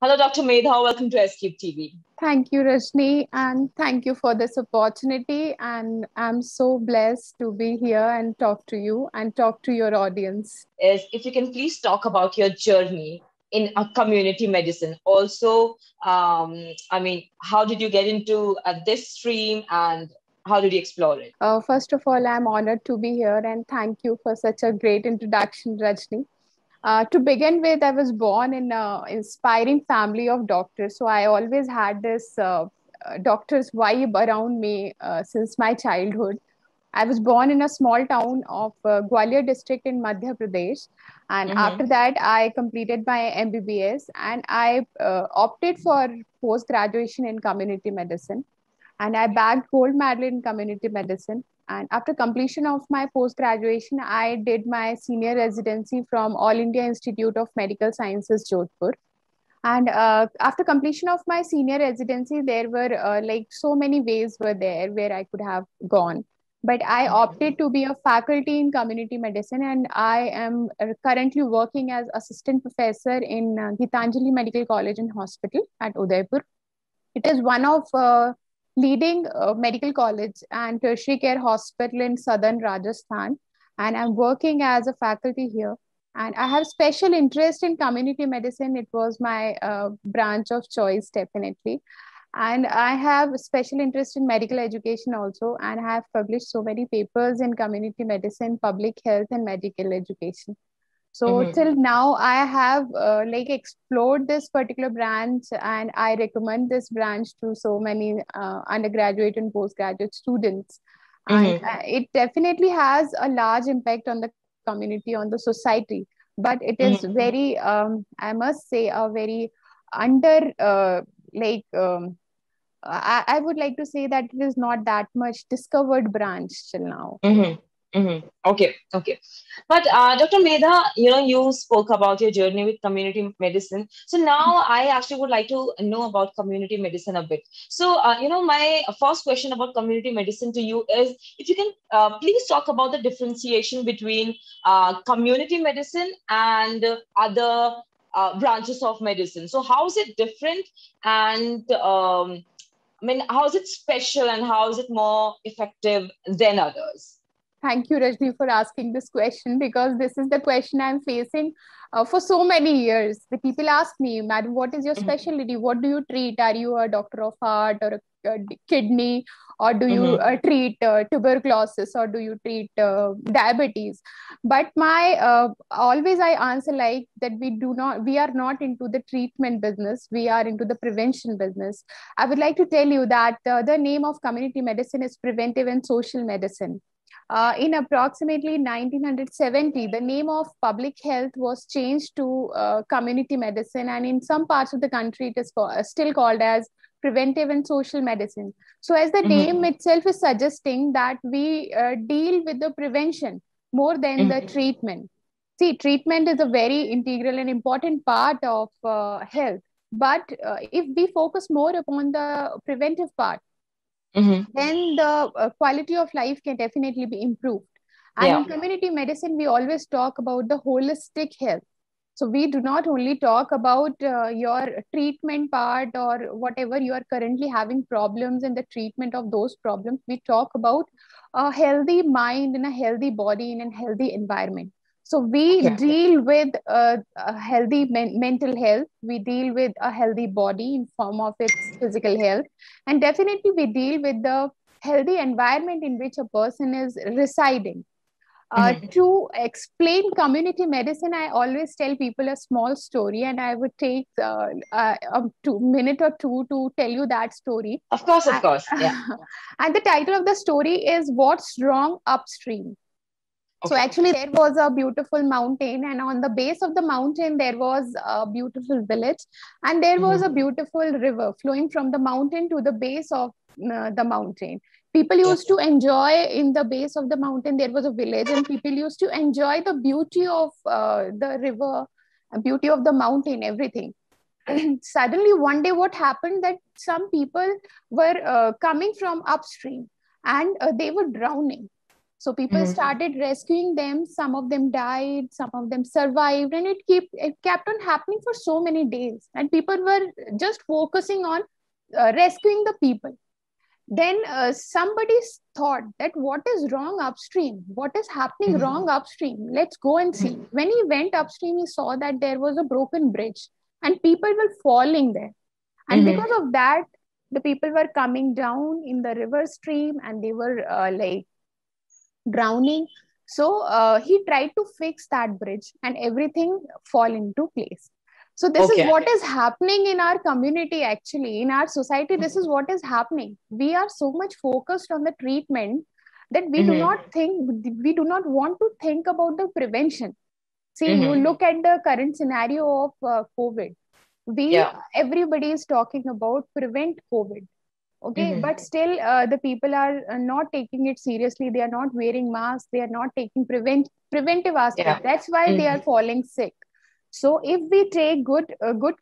Hello, Dr. Medha. Welcome to SCube TV. Thank you, Rajni, and thank you for this opportunity. And I'm so blessed to be here and talk to you and talk to your audience. If you can please talk about your journey in a community medicine. Also, how did you get into this stream and how did you explore it? First of all, I'm honored to be here and thank you for such a great introduction, Rajni. To begin with, I was born in an inspiring family of doctors. So I always had this doctor's vibe around me since my childhood. I was born in a small town of Gwalior district in Madhya Pradesh. And Mm-hmm. after that, I completed my MBBS and I opted for post graduation in community medicine. And I bagged gold medal in community medicine. And after completion of my post graduation, I did my senior residency from All India Institute of Medical Sciences, Jodhpur. And after completion of my senior residency, there were like so many ways were there where I could have gone. But I opted to be a faculty in community medicine, and I am currently working as assistant professor in Gitanjali Medical College and Hospital at Udaipur. It is one of leading medical college and tertiary care hospital in southern Rajasthan, and I'm working as a faculty here. And I have special interest in community medicine. It was my branch of choice, definitely. And I have special interest in medical education also, and I have published so many papers in community medicine, public health, and medical education. So Mm-hmm. till now, I have like explored this particular branch, and I recommend this branch to so many undergraduate and postgraduate students. And Mm-hmm. it definitely has a large impact on the community, on the society. But it is Mm-hmm. very, I must say, a very under like. I would like to say that it is not that much discovered branch till now. Mm-hmm. Mm-hmm. Okay. But Dr. Medha, you spoke about your journey with community medicine. So now I actually would like to know about community medicine a bit. So, my first question about community medicine to you is if you can please talk about the differentiation between community medicine and other branches of medicine. So, how is it different? And how is it special and how is it more effective than others? Thank you, Rajni, for asking this question because this is the question I'm facing for so many years. The people ask me, Madam, what is your Mm-hmm. specialty? What do you treat? Are you a doctor of heart or a kidney? Or do you Mm-hmm. treat tuberculosis or do you treat diabetes? But my always I answer like that we are not into the treatment business. We are into the prevention business. I would like to tell you that the name of community medicine is preventive and social medicine. In approximately 1970, the name of public health was changed to community medicine, and in some parts of the country, it is still called as preventive and social medicine. So, as the name itself is suggesting that we deal with the prevention more than the Mm-hmm. treatment. See, treatment is a very integral and important part of health. But if we focus more upon the preventive part, Mm-hmm. then the quality of life can definitely be improved. And Yeah. in community medicine, we always talk about the holistic health. So we do not only talk about your treatment part or whatever you are currently having problems and the treatment of those problems. We talk about a healthy mind and a healthy body in a healthy environment. So we Okay. deal with a healthy mental health. We deal with a healthy body in form of its physical health, and definitely we deal with the healthy environment in which a person is residing. Mm-hmm. To explain community medicine, I always tell people a small story, and I would take a 2 minute or two to tell you that story. Of And, course. Yeah. and the title of the story is What's Wrong Upstream. So Okay. actually, there was a beautiful mountain, and on the base of the mountain, there was a beautiful village, and there was a Mm-hmm. beautiful river flowing from the mountain to the base of the mountain. People Yeah. used to enjoy in the base of the mountain. There was a village, and people used to enjoy the beauty of the river, beauty of the mountain, everything. Suddenly, one day, what happened that some people were coming from upstream, and they were drowning. So people started rescuing them. Some of them died, some of them survived, and it kept on happening for so many days. And people were just focusing on rescuing the people. Then somebody thought that what is wrong upstream? What is happening wrong upstream? Let's go and see. When he went upstream, he saw that there was a broken bridge and people were falling there. And because of that, the people were coming down in the river stream and they were like drowning. So he tried to fix that bridge and everything fall into place. So this is what is happening in our community, actually, in our society. This is what is happening. We are so much focused on the treatment that we do not want to think about the prevention. See, you look at the current scenario of COVID. Everybody is talking about prevent COVID. Okay, but still the people are not taking it seriously. They are not wearing masks. They are not taking preventive aspect. That's why they are falling sick. So if we take good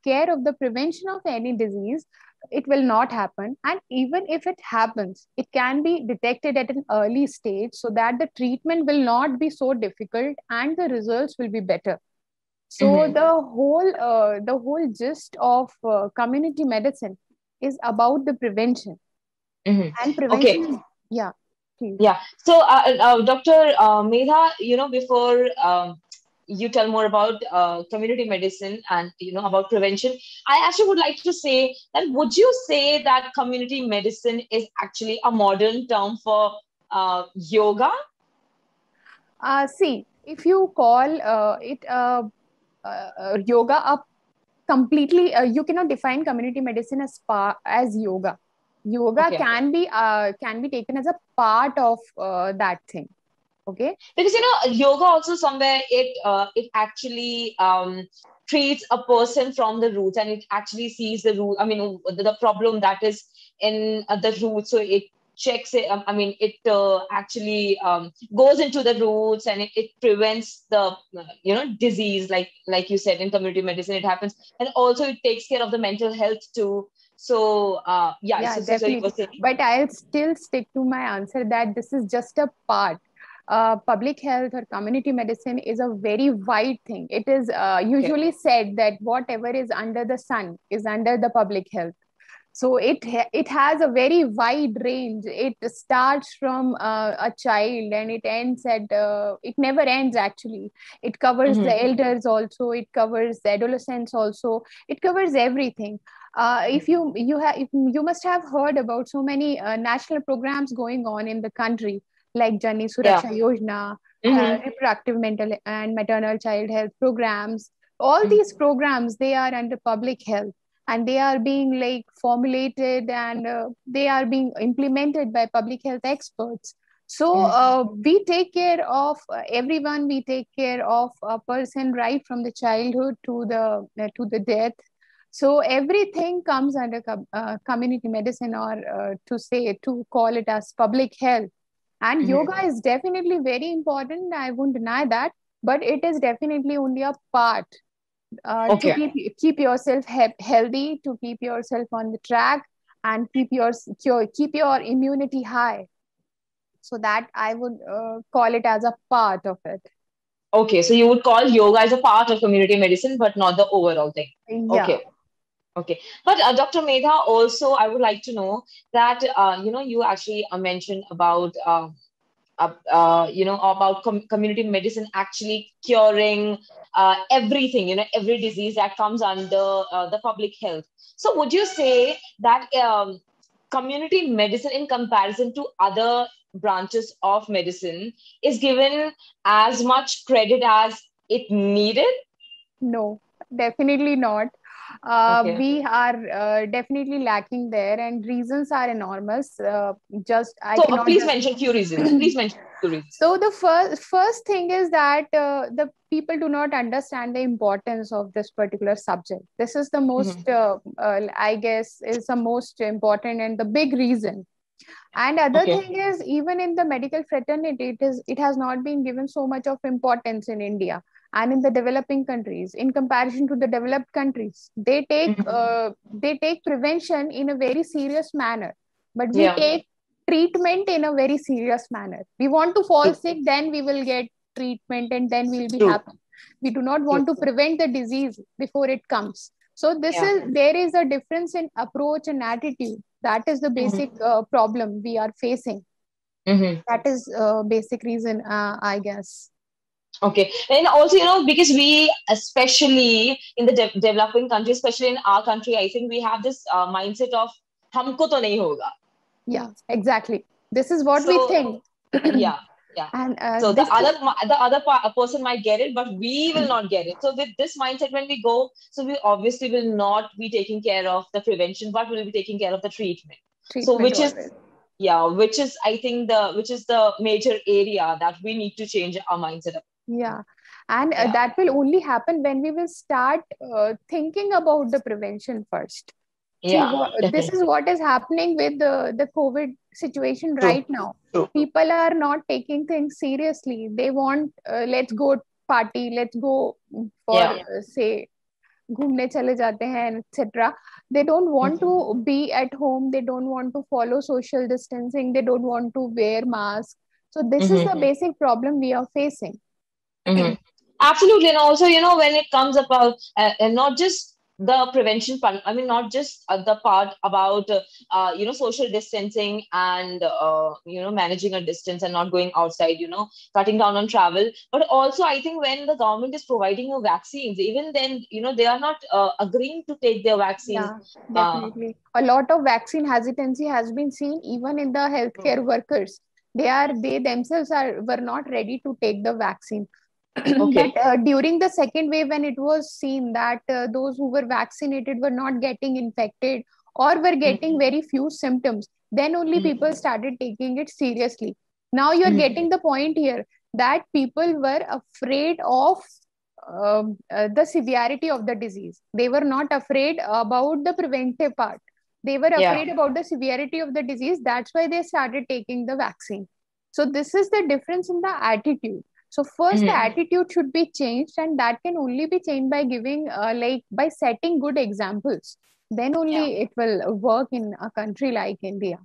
care of the prevention of any disease, it will not happen. And even if it happens, it can be detected at an early stage so that the treatment will not be so difficult and the results will be better. So the whole gist of community medicine is about the prevention. And prevention, please. So, Dr. Medha, before you tell more about community medicine and about prevention, I actually would like to say that would you say that community medicine is actually a modern term for yoga? See, if you call it yoga up completely, you cannot define community medicine as yoga. Yoga can be taken as a part of that thing. Okay, because yoga also somewhere it actually treats a person from the roots, and it actually sees the root. I mean, the problem that is in the root, so it checks it. It actually goes into the roots, and it prevents the disease, like you said, in community medicine it happens, and also it takes care of the mental health too. So definitely. But I'll still stick to my answer that this is just a part. Public health or community medicine is a very wide thing. It is usually said that whatever is under the sun is under the public health. So it has a very wide range. It starts from a child and it ends at it never ends actually. It covers the elders also. It covers the adolescents also. It covers everything. If you must have heard about so many national programs going on in the country, like Janani Suraksha Yojana, reproductive mental and maternal child health programs. All these programs, they are under public health, and they are being like formulated and they are being implemented by public health experts. So we take care of everyone. We take care of a person right from the childhood to the death. So everything comes under community medicine, or to call it as public health. And yoga is definitely very important. I won't deny that, but it is definitely only a part to keep yourself healthy, to keep yourself on the track, and keep your immunity high. So that I would call it as a part of it. Okay, so you would call yoga as a part of community medicine, but not the overall thing. Yeah. Okay. But Dr. Medha, also, I would like to know that, you actually mentioned about, about community medicine actually curing everything, every disease that comes under the public health. So would you say that community medicine, in comparison to other branches of medicine, is given as much credit as it needed? No, definitely not. We are definitely lacking there, and reasons are enormous. Please mention few reasons. So the first thing is that the people do not understand the importance of this particular subject. This is the most, I guess, is the most important and the big reason. And other thing is, even in the medical fraternity, it has not been given so much of importance in India and in the developing countries. In comparison to the developed countries, they take prevention in a very serious manner, but we take treatment in a very serious manner. We want to fall sick, then we will get treatment and then we'll be happy. We do not want to prevent the disease before it comes. So there is a difference in approach and attitude. That is the basic problem we are facing. That is basic reason, I guess. Okay. And also, because we, especially in the developing countries, especially in our country, I think we have this mindset of humko to nahi hoga. Yeah, exactly. This is what we think. Yeah. And so the other person might get it, but we will not get it. So with this mindset, when we go, so we obviously will not be taking care of the prevention, but we'll be taking care of the treatment. So which is I think which is the major area that we need to change our mindset. Yeah. And that will only happen when we will start thinking about the prevention first. This is what is happening with the COVID situation right now. People are not taking things seriously. They want, let's go party, let's go for, say, घूमने चले जाते हैं, etc. They don't want to be at home. They don't want to follow social distancing. They don't want to wear masks. So this is the basic problem we are facing. Absolutely. And also, when it comes about not just the prevention part, I mean, not just the part about, social distancing and, managing a distance and not going outside, cutting down on travel. But also, I think when the government is providing you vaccines, even then, they are not agreeing to take their vaccine. Yeah, definitely. A lot of vaccine hesitancy has been seen even in the healthcare workers. They themselves were not ready to take the vaccine. But during the second wave, when it was seen that those who were vaccinated were not getting infected or were getting very few symptoms, then only people started taking it seriously. Now you're getting the point here that people were afraid of the severity of the disease. They were not afraid about the preventive part. They were afraid about the severity of the disease. That's why they started taking the vaccine. So this is the difference in the attitude. So first, the attitude should be changed, and that can only be changed by giving, by setting good examples. Then only it will work in a country like India.